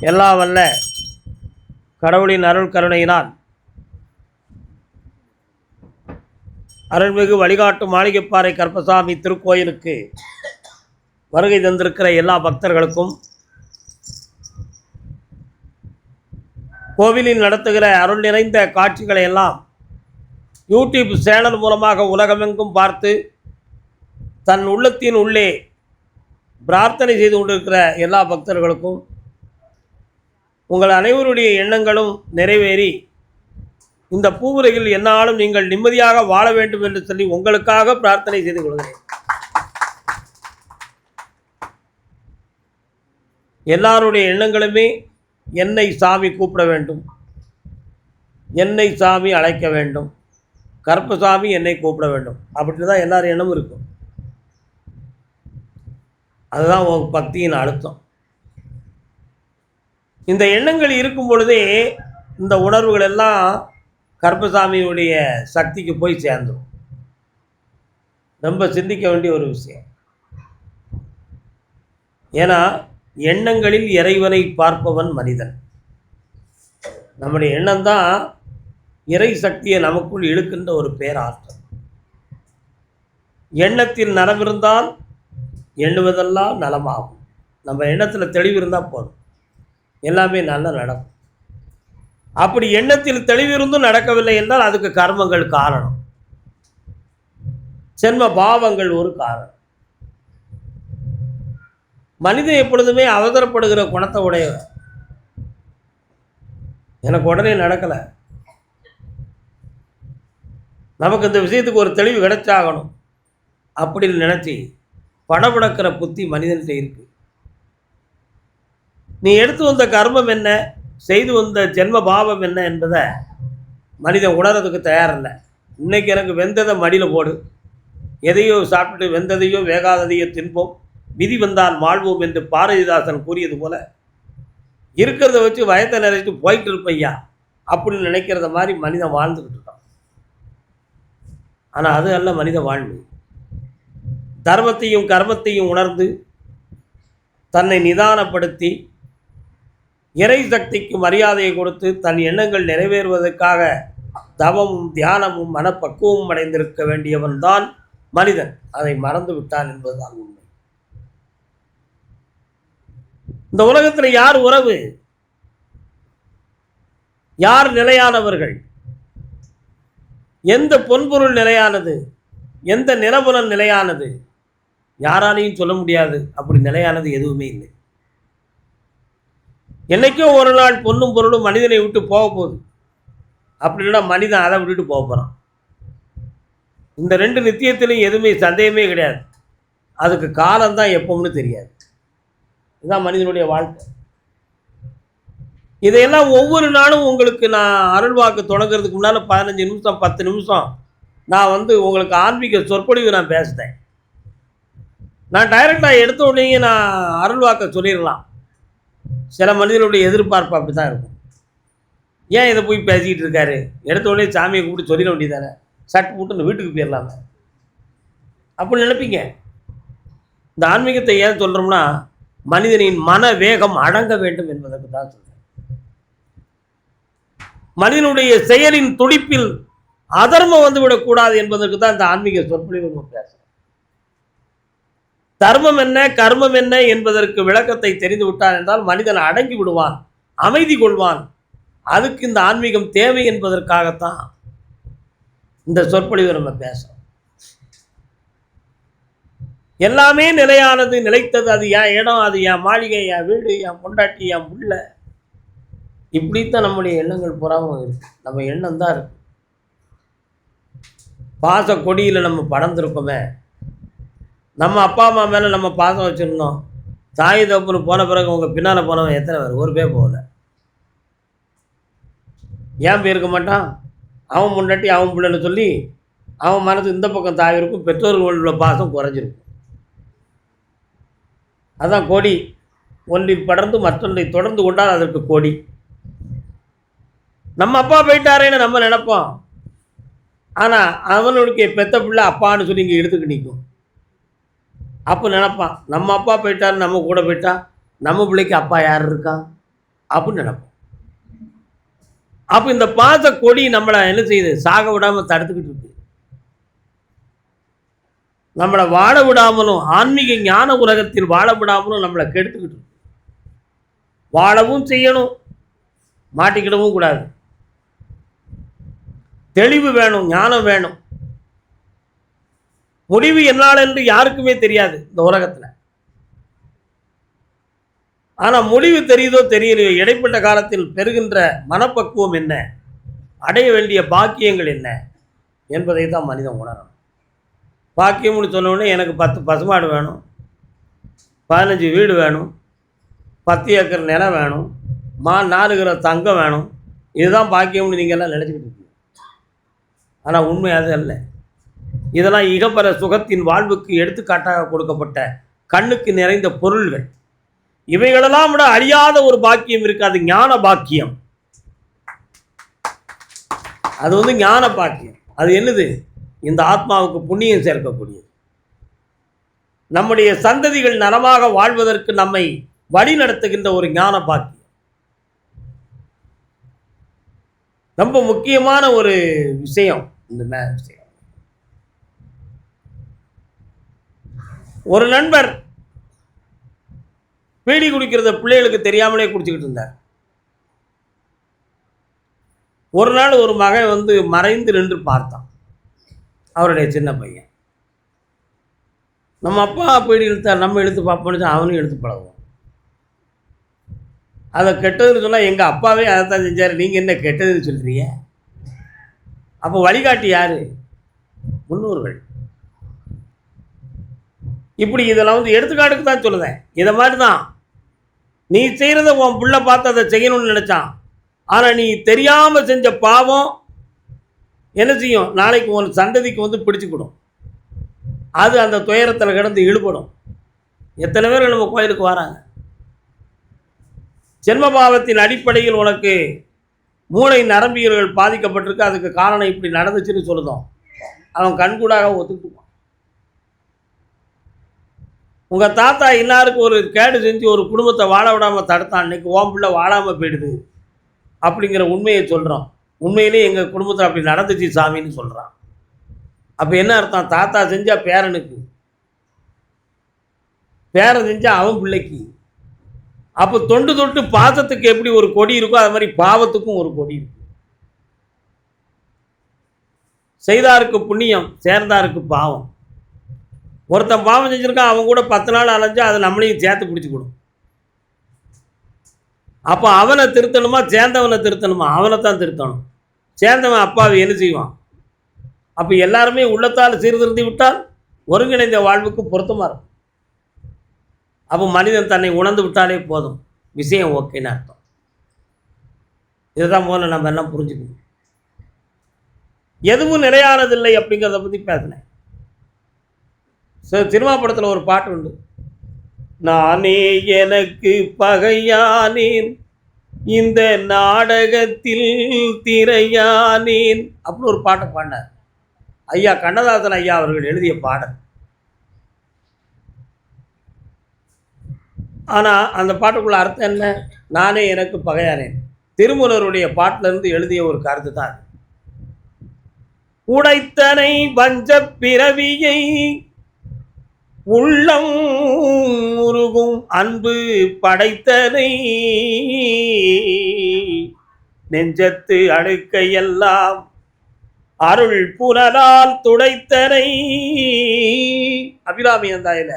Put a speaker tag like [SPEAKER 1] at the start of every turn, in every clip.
[SPEAKER 1] எல்லாம் வல்ல கடவுளின் அருள் கருணையினால் அருள்மிகு வழிகாட்டு மாளிகைப்பாறை கருப்பசாமி திருக்கோயிலுக்கு வருகை தந்திருக்கிற எல்லா பக்தர்களுக்கும் கோவிலில் நடத்துகிற அருள் நிறைந்த காட்சிகளை எல்லாம் யூடியூப் சேனல் மூலமாக உலகமெங்கும் பார்த்து தன் உள்ளத்தின் உள்ளே பிரார்த்தனை செய்து கொண்டிருக்கிற எல்லா பக்தர்களுக்கும் உங்கள் அனைவருடைய எண்ணங்களும் நிறைவேறி இந்த பூவுலகில் என்னாலும் நீங்கள் நிம்மதியாக வாழ வேண்டும் என்று சொல்லி உங்களுக்காக பிரார்த்தனை செய்து கொள்கிறேன். எல்லாருடைய எண்ணங்களுமே என்னை சாமி கூப்பிட வேண்டும், என்னை சாமி அழைக்க வேண்டும், கருப்பசாமி என்னை கூப்பிட வேண்டும், அப்படி தான் எல்லாரும் எண்ணமும் இருக்கும். அதுதான் உங்கள் பக்தியின் அழுத்தம். இந்த எண்ணங்கள் இருக்கும் பொழுதே இந்த உணர்வுகள் எல்லாம் கருப்பசாமியுடைய சக்திக்கு போய் சேர்ந்துடும். ரொம்ப சிந்திக்க வேண்டிய ஒரு விஷயம். ஏன்னா எண்ணங்களில் இறைவனை பார்ப்பவன் மனிதன். நம்முடைய எண்ணம் தான் இறை சக்தியை நமக்குள் இழுக்கின்ற ஒரு பேராற்றல். எண்ணத்தில் நலமிருந்தால் எண்ணுவதெல்லாம் நலமாகும். நம்ம எண்ணத்தில் தெளிவு இருந்தால் போதும், எல்லாமே நல்லா நடக்கும். அப்படி எண்ணத்தில் தெளிவிருந்தும் நடக்கவில்லை என்றால் அதுக்கு கர்மங்கள் காரணம், சென்ம பாவங்கள் ஒரு காரணம். மனிதன் எப்பொழுதுமே அவசரப்படுகிற குணத்தை உடையவர். எனக்கு உடனே நடக்கலை, நமக்கு இந்த விஷயத்துக்கு ஒரு தெளிவு கிடைச்சாகணும் அப்படின்னு நினச்சி படபடக்கிற புத்தி மனிதன்கிட்ட இருக்கு. நீ எடுத்து வந்த கர்மம் என்ன, செய்து வந்த ஜென்ம பாவம் என்ன என்பதை மனிதன் உணர்றதுக்கு தயாரில்லை. இன்னைக்கு எனக்கு வெந்ததை மடியில் போடு, எதையோ சாப்பிட்டு வெந்ததையோ வேகாததையோ தின்போம், விதி வந்தால் வாழ்வோம் என்று பாரதிதாசன் கூறியது போல இருக்கிறத வச்சு வயத்தை நிறைச்சிட்டு போயிட்டு இருப்பையா அப்படின்னு நினைக்கிறத மாதிரி மனிதன் வாழ்ந்துக்கிட்டு இருக்கான். ஆனால் அது அல்ல மனித வாழ்வு. தர்மத்தையும் கர்மத்தையும் உணர்ந்து தன்னை நிதானப்படுத்தி இறை சக்திக்கு மரியாதையை கொடுத்து தன் எண்ணங்கள் நிறைவேறுவதற்காக தவமும் தியானமும் மனப்பக்குவமும் அடைந்திருக்க வேண்டியவன் தான் மனிதன். அதை மறந்து விட்டான் என்பதுதான் உண்மை. இந்த உலகத்தில் யார் உறவு, யார் நிலையானவர்கள், எந்த பொன்பொருள் நிலையானது, எந்த நிலபுலன் நிலையானது, யாராலையும் சொல்ல முடியாது. அப்படி நிலையானது எதுவுமே இல்லை. என்னைக்கோ ஒரு நாள் பொன்னும் பொருளும் மனிதனை விட்டு போக போகுது. அப்படி இல்லைன்னா மனிதன் அதை விட்டுட்டு போக போகிறான். இந்த ரெண்டு நித்தியத்திலையும் எதுவுமே சந்தேகமே கிடையாது. அதுக்கு காலம்தான் எப்போம்னு தெரியாது. இதுதான் மனிதனுடைய வாழ்க்கை. இதையெல்லாம் ஒவ்வொரு நாளும் உங்களுக்கு நான் அருள்வாக்கு தொடங்குறதுக்கு முன்னால் 15 நிமிஷம் 10 நிமிஷம் நான் உங்களுக்கு ஆன்மீக சொற்பொழிவு நான் பேசுகிறேன். நான் டைரெக்டாக எடுத்த உடனே நான் அருள்வாக்க சொல்லிடலாம். சில மனிதர்களுடைய எதிர்பார்ப்பு அப்படி தான் இருக்கும். ஏன் இதை போய் பேசிக்கிட்டு இருக்காரு, எடுத்த உடனே சாமியை கூப்பிட்டு சொல்லிட வேண்டியதானே, சட்டு போட்டு வீட்டுக்கு போயிடலாங்க அப்படின்னு நினைப்பீங்க. இந்த ஆன்மீகத்தை ஏன் சொல்கிறோம்னா மனிதனின் மன வேகம் அடங்க வேண்டும் என்பதற்கு தான் சொல்கிறேன். மனிதனுடைய செயலின் துடிப்பில் அதர்மம் வந்துவிடக்கூடாது என்பதற்கு தான் இந்த ஆன்மீக சொற்பொழிவு நம்ம பேசுகிறோம். தர்மம் என்ன கர்மம் என்ன என்பதற்கு விளக்கத்தை தெரிந்து விட்டான் என்றால் மனிதன் அடங்கி விடுவான், அமைதி கொள்வான். அதுக்கு இந்த ஆன்மீகம் தேவை என்பதற்காகத்தான் இந்த சொற்பொழிவை நம்ம பேசுறோம். எல்லாமே நிலையானது, நிலைத்தது, அது என் இடம், அது என் மாளிகை, என் வீடு, என் பொண்டாட்டி, என் புள்ள, இப்படித்தான் நம்முடைய எண்ணங்கள் புறாமல் இருக்கு. நம்ம எண்ணம் தான் இருக்கு. பாச கொடியில் நம்ம படர்ந்துருக்கோமே, நம்ம அப்பா அம்மா மேலே நம்ம பாசம் வச்சுருந்தோம். தாய் தப்புன்னு போன பிறகு உங்கள் பின்னால் போனவன் எத்தனை பேர்? ஒரு பேர் போகல. ஏன் போயிருக்க மாட்டான்? அவன் முன்னாடி அவன் பிள்ளைன்னு சொல்லி அவன் மனது இந்த பக்கம் தாய் இருக்கும், பெற்றோர்கள் உள்ள பாசம் குறைஞ்சிருக்கும். அதான் கொடி ஒன்றில் படர்ந்து மற்றொன்றை தொடர்ந்து கொண்டால் அதற்கு கொடி. நம்ம அப்பா போயிட்டாரேன்னு நம்ம நினைப்போம். ஆனால் அவனுடைய பெத்த பிள்ளை அப்பான்னு சொல்லி இங்கே எடுத்துக்க நிற்கும். அப்போ நினைப்பான், நம்ம அப்பா போயிட்டாரு, நம்ம கூட போயிட்டா நம்ம பிள்ளைக்கு அப்பா யார் இருக்கா? அப்படின்னு நினைப்போம். அப்போ இந்த பாச கொடி நம்மளை என்ன செய்யுது? சாக விடாமல் தடுத்துக்கிட்டு இருக்கு. நம்மளை வாழ விடாமலும், ஆன்மீக ஞான உலகத்தில் வாழ விடாமலும் நம்மளை கெடுத்துக்கிட்டு இருக்கு. வாழவும் செய்யணும், மாட்டிக்கிடவும் கூடாது. தெளிவு வேணும், ஞானம் வேணும். முடிவு என்னால் என்று யாருக்குமே தெரியாது இந்த உலகத்தில். ஆனால் முடிவு தெரியுதோ தெரியலையோ, இடைப்பட்ட காலத்தில் பெறுகின்ற மனப்பக்குவம் என்ன, அடைய வேண்டிய பாக்கியங்கள் என்ன என்பதை தான் மனிதன் உணரணும். பாக்கியம்னு சொன்னோடனே எனக்கு 10 பசுமாடு வேணும், 15 வீடு வேணும், 10 ஏக்கர் நிலம் வேணும், 4 கிலோ தங்கம் வேணும், இதுதான் பாக்கியம்னு நீங்கள் எல்லாம் நினச்சிக்கிட்டு இருக்கீங்க. ஆனால் உண்மை அது அல்ல. இதெல்லாம் இகப்பர சுகத்தின் வாழ்வுக்கு எடுத்துக்காட்டாக கொடுக்கப்பட்ட கண்ணுக்கு நிறைந்த பொருள்கள். இவைகளெல்லாம் விட அழியாத ஒரு பாக்கியம் இருக்காது, ஞான பாக்கியம். அது ஞான பாக்கியம். அது என்னது? இந்த ஆத்மாவுக்கு புண்ணியம் சேர்க்கக்கூடியது. நம்முடைய சந்ததிகள் நலமாக வாழ்வதற்கு நம்மை வழி நடத்துகின்ற ஒரு ஞான பாக்கியம். ரொம்ப முக்கியமான ஒரு விஷயம் இந்த விஷயம். ஒரு நண்பர் பீடி குடிக்கிறத பிள்ளைகளுக்கு தெரியாமலே குடிச்சுக்கிட்டு இருந்தார். ஒரு நாள் ஒரு மகன் மறைந்து நின்று பார்த்தான். அவருடைய சின்ன பையன், நம்ம அப்பா பீடி இழுத்தார், நம்ம எடுத்து பார்ப்போம்னு அவனும் எடுத்து பழகுவோம். அதை கெட்டதுன்னு சொன்னால் எங்கள் அப்பாவே அதை தான் செஞ்சார், நீங்கள் என்ன கெட்டதுன்னு சொல்கிறீங்க? அப்போ வழிகாட்டி யார்? முன்னோர்கள். இப்படி இதெல்லாம் எடுத்துக்காட்டுக்கு தான் சொல்லுதேன். இதை மாதிரி தான் நீ செய்கிறத உன் பிள்ளை பார்த்து அதை செய்யணும்னு நினச்சான். ஆனால் நீ தெரியாமல் செஞ்ச பாவம் என்ன செய்யும்? நாளைக்கு உன் சந்ததிக்கு பிடிச்சிக்கிடும். அது அந்த துயரத்தில் கிடந்து இழுபடும். எத்தனை பேர் நம்ம கோயிலுக்கு வராங்க? ஜென்மபாவத்தின் அடிப்படையில் உனக்கு மூளை நரம்பியல்கள் பாதிக்கப்பட்டிருக்கு, அதுக்கு காரணம் இப்படி நடந்துச்சுன்னு சொல்லுதோம். அவன் கண்கூடாக ஒத்துக்குவான். உங்கள் தாத்தா எல்லாருக்கு ஒரு கேடு செஞ்சு ஒரு குடும்பத்தை வாழ விடாமல் தடுத்தான், இன்னைக்கு ஓம் பிள்ளை வாழாமல் போயிடுது அப்படிங்கிற உண்மையை சொல்கிறோம். உண்மையிலே எங்கள் குடும்பத்தில் அப்படி நடந்துச்சு சாமின்னு சொல்கிறான். அப்போ என்ன அர்த்தம்? தாத்தா செஞ்சால் பேரனுக்கு, பேரன் செஞ்சால் அவன் பிள்ளைக்கு. அப்போ தொண்டு தொட்டு பாசத்துக்கு எப்படி ஒரு கொடி இருக்கோ அது மாதிரி பாவத்துக்கும் ஒரு கொடி இருக்கு. செய்தாருக்கு புண்ணியம், சேர்ந்தாருக்கு பாவம். ஒருத்தன் பாவம் செஞ்சுருக்கான், அவன் கூட 10 நாள் அலைஞ்சா அது நம்மளையும் சேர்த்து பிடிச்சிக்கணும். அப்போ அவனை திருத்தணுமா சேர்ந்தவனை திருத்தணுமா? அவனை தான் திருத்தணும். சேர்ந்தவன் அப்பாவை என்ன செய்வான்? அப்போ எல்லாருமே உள்ளத்தால் சீர்திருந்தி விட்டால் ஒருங்கிணைந்த வாழ்வுக்கு பொருத்தமாக இருக்கும். அப்போ மனிதன் தன்னை உணர்ந்து விட்டாலே போதும், விஷயம் ஓகேன்னு அர்த்தம். இதுதான் முதல்ல நம்ம எல்லாம் புரிஞ்சுக்கணும். எதுவும் நிலையானதில்லை அப்படிங்கிறத பற்றி பேசினேன். சினிமா படத்தில் ஒரு பாட்டு உண்டு, நானே எனக்கு பகையானேன் இந்த நாடகத்தில் திரையானேன் அப்படின்னு ஒரு பாட்டை பாடினார் ஐயா கண்ணதாசன் ஐயா அவர்கள் எழுதிய பாடல். ஆனால் அந்த பாட்டுக்குள்ள அர்த்தம் என்ன? நானே எனக்கு பகையானேன். திருமூலருடைய பாட்டிலிருந்து எழுதிய ஒரு கருத்து தான். உடைத்தனை வஞ்ச பிறவியை உள்ளம் உருகும் அன்பு படைத்தனை நெஞ்சத்து அழுக்கையெல்லாம் அருள் புனலால் துடைத்தனை. அபிராமி அந்தாயில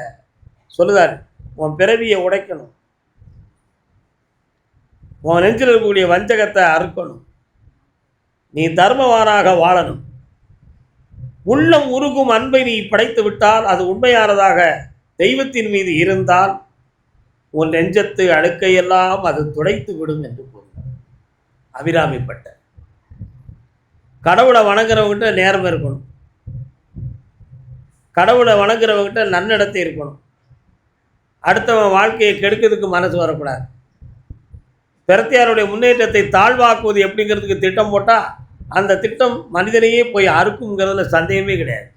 [SPEAKER 1] சொல்லுதாரு, உன் பிறவியை உடைக்கணும், உன் நெஞ்சில் இருக்கக்கூடிய வஞ்சகத்தை அறுக்கணும், நீ தர்மவானாக வாழணும். உள்ளம் உருகும் அன்பை நீ படைத்து விட்டால் அது உண்மையானதாக தெய்வத்தின் மீது இருந்தால் உன் நெஞ்சத்து அழுக்கையெல்லாம் அது துடைத்து விடும் என்று கூறினார் அபிராமிப்பட்ட. கடவுளை வணங்குறவங்கிட்ட நேர்மை இருக்கணும், கடவுளை வணங்குறவங்கிட்ட நன்னடத்தை இருக்கணும், அடுத்தவன் வாழ்க்கையை கெடுக்கிறதுக்கு மனசு வரக்கூடாது. பிரத்தியாருடைய முன்னேற்றத்தை தாழ்வாக்குவது எப்படிங்கிறதுக்கு திட்டம் போட்டால் அந்த திட்டம் மனிதனையே போய் அறுக்குங்கிறதுல சந்தேகமே கிடையாது.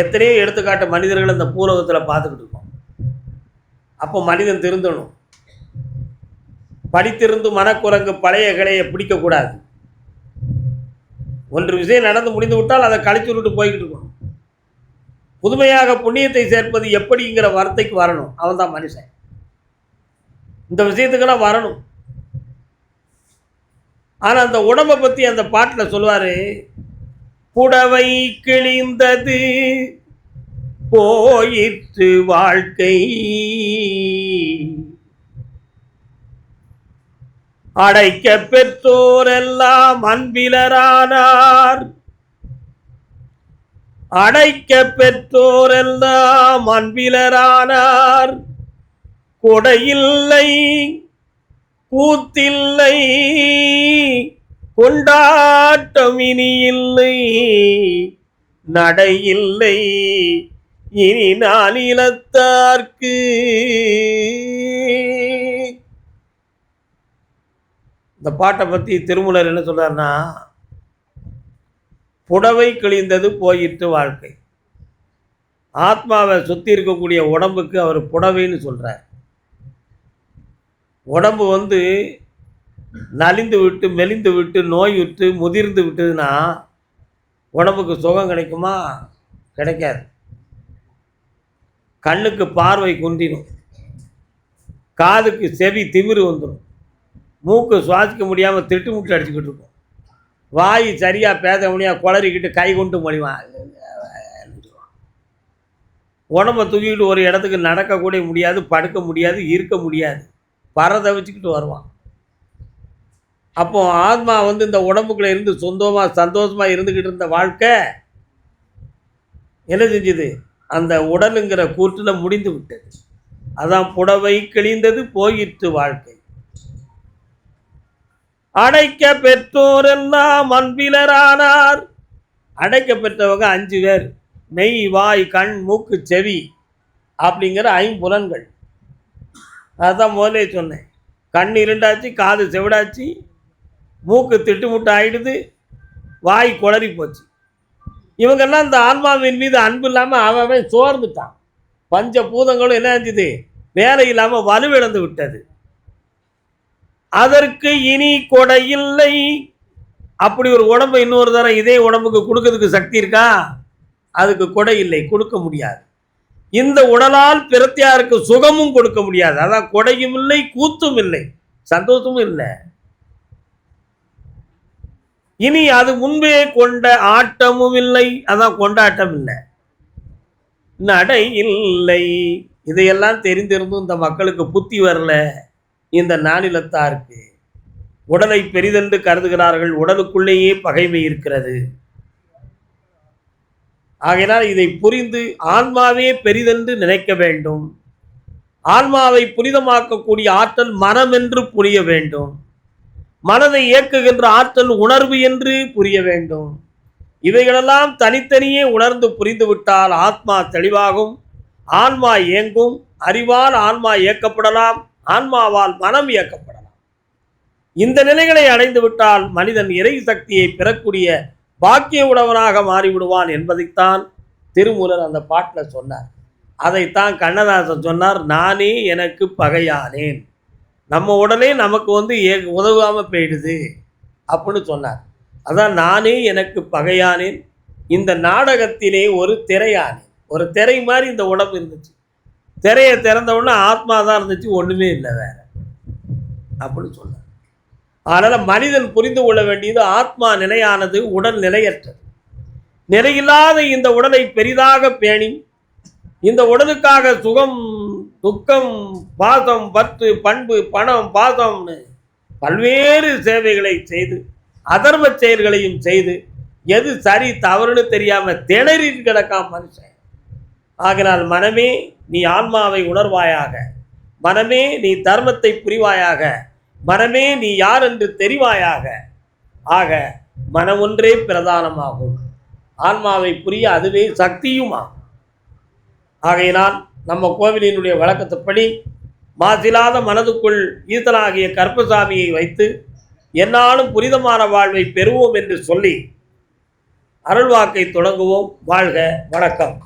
[SPEAKER 1] எத்தனையோ எடுத்துக்காட்டு மனிதர்கள் அந்த பூலோகத்தில் பார்த்துக்கிட்டு இருக்கோம். அப்போ மனிதன் திருந்தணும். படித்திருந்து மனக்குரங்கு பழைய கிளையை பிடிக்கக்கூடாது. ஒன்று விஷயம் நடந்து முடிந்து விட்டால் அதை கழிச்சு விட்டு போய்கிட்டு இருக்கணும். புதுமையாக புண்ணியத்தை சேர்ப்பது எப்படிங்கிற வார்த்தைக்கு வரணும். அவன் தான் மனுஷன். இந்த விஷயத்துக்கெல்லாம் வரணும். ஆனால் அந்த உடம்பை பற்றி அந்த பாட்டில் சொல்லுவார், புடவை கிழிந்தது போயிற்று வாழ்க்கை, அடைக்க பெற்றோரெல்லாம் அன்பிலரானார், அடைக்க பெற்றோரெல்லாம் அன்பிலரானார், கொடையில்லை கூத்தில்லை கொண்டாட்டம் இனி இல்லை, நடையில்லை இனி நாளிலத்தார்க்கு. இந்த பாட்டை பற்றி திருமூலர் என்ன சொல்றாருன்னா, புடவை கிழிந்தது போயிட்டு வாழ்க்கை. ஆத்மாவை சுற்றி இருக்கக்கூடிய உடம்புக்கு அவர் புடவைன்னு சொல்கிறார். உடம்பு நலிந்து விட்டு மெலிந்து விட்டு நோய் விட்டு முதிர்ந்து விட்டதுன்னா உடம்புக்கு சுகம் கிடைக்குமா? கிடைக்காது. கண்ணுக்கு பார்வை குன்றிடும், காதுக்கு செவி திமிரு வந்துடும், மூக்கு சுவாசிக்க முடியாமல் திட்டு முட்டு அடிச்சுக்கிட்டு இருக்கும், வாய் சரியாக பேச முடியாது குளறிக்கிட்டு கை கொண்டு மொழிவான், உடம்பை தூக்கிக்கிட்டு ஒரு இடத்துக்கு நடக்கக்கூட முடியாது, படுக்க முடியாது, இருக்க முடியாது, பறதை வச்சுக்கிட்டு வருவான். அப்போ ஆத்மா இந்த உடம்புக்குள்ளே இருந்து சந்தோஷமாக இருந்துக்கிட்டு இருந்த வாழ்க்கை என்ன செஞ்சுது? அந்த உடலுங்கிற கூற்றில் முடிந்து விட்டது. அதான் புடவை கிழிந்தது போயிற்று வாழ்க்கை, அடைக்க பெற்றோரெல்லாம் அன்பிலரானார். அடைக்க பெற்றவங்க 5 பேர். மெய், வாய், கண், மூக்கு, செவி அப்படிங்கிற 5 புலன்கள். அதுதான் முதலே சொன்னேன். கண் இருண்டாச்சு, காது செவிடாச்சு, மூக்கு திட்டுமுட்டு ஆயிடுது, வாய் குளறி போச்சு. இவங்கெல்லாம் இந்த ஆன்மாவின் மீது அன்பு இல்லாமல் அவன் சோர்ந்துட்டான். பஞ்ச பூதங்களும் என்ன செஞ்சுது? வேலை இல்லாமல் வலுவிழந்து விட்டது. அதற்கு இனி கொடை இல்லை. அப்படி ஒரு உடம்பை இன்னொரு தரம் இதே உடம்புக்கு கொடுக்கறதுக்கு சக்தி இருக்கா? அதுக்கு கொடை இல்லை, கொடுக்க முடியாது. இந்த உடலால் பிரத்தியாருக்கு சுகமும் கொடுக்க முடியாது. அதான் கொடையும் இல்லை, கூத்தும் இல்லை, சந்தோஷமும் இல்லை. இனி அது முன்பே கொண்ட ஆட்டமும் இல்லை, அதான் கொண்டாட்டம் இல்லை, நடை இல்லை. இதையெல்லாம் தெரிந்திருந்தும் இந்த மக்களுக்கு புத்தி வரல. இந்த நாளிலத்தாருக்கு உடலை பெரிதென்று கருதுகிறார்கள். உடலுக்குள்ளேயே பகைமை இருக்கிறது. ஆகையினால் இதை புரிந்து ஆன்மாவே பெரிதென்று நினைக்க வேண்டும். ஆன்மாவை புனிதமாக்கக்கூடிய ஆற்றல் மனம் என்று புரிய வேண்டும். மனதை இயக்குகின்ற ஆற்றல் உணர்வு என்று புரிய வேண்டும். இவைகளெல்லாம் தனித்தனியே உணர்ந்து புரிந்துவிட்டால் ஆத்மா தெளிவாகும், ஆன்மா இயங்கும். அறிவால் ஆன்மா இயக்கப்படலாம், ஆன்மாவால் மனம் இயக்கப்படலாம். இந்த நிலைகளை அடைந்து விட்டால் மனிதன் இறை சக்தியை பெறக்கூடிய பாக்கிய உடையவனாக மாறிவிடுவான் என்பதைத்தான் திருமூலர் அந்த பாட்டில் சொன்னார். அதைத்தான் கண்ணதாசன் சொன்னார், நானே எனக்கு பகையானேன். நம்ம உடனே நமக்கு உதவாமல் போயிடுது அப்படின்னு சொன்னார். அதான் நானே எனக்கு பகையானேன். இந்த நாடகத்திலே ஒரு திரையானேன். ஒரு திரை மாதிரி இந்த உடம்பு இருந்துச்சு. திரையை திறந்த உடனே ஆத்மா தான் இருந்துச்சு, ஒன்றுமே இல்லை வேற அப்படின்னு சொன்னார். அதனால் மனிதன் புரிந்து கொள்ள வேண்டியது ஆத்மா நிலையானது, உடல் நிலையற்றது. நிலையில்லாத இந்த உடலை பெரிதாக பேணி இந்த உடலுக்காக சுகம், துக்கம், பாசம், பற்று, பண்பு, பணம், பாசம்னு பல்வேறு சேவைகளை செய்து அதர்ம செயல்களையும் செய்து எது சரி தவறுன்னு தெரியாமல் திணறி கிடக்காம மனுஷன். ஆகினால் மனமே நீ ஆன்மாவை உணர்வாயாக, மனமே நீ தர்மத்தை புரிவாயாக, மனமே நீ யார் என்று தெரிவாயாக. ஆக மனம் ஒன்றே பிரதானமாகும். ஆன்மாவை புரிய அதுவே சக்தியுமாகும். ஆகையினால் நம்ம கோவிலினுடைய வழக்கத்துப்படி மாசில்லாத மனதுக்குள் ஈசனாகிய கருப்பசாமியை வைத்து என்னாலும் புனிதமான வாழ்வை பெறுவோம் என்று சொல்லி அருள்வாக்கை தொடங்குவோம். வாழ்க, வணக்கம்.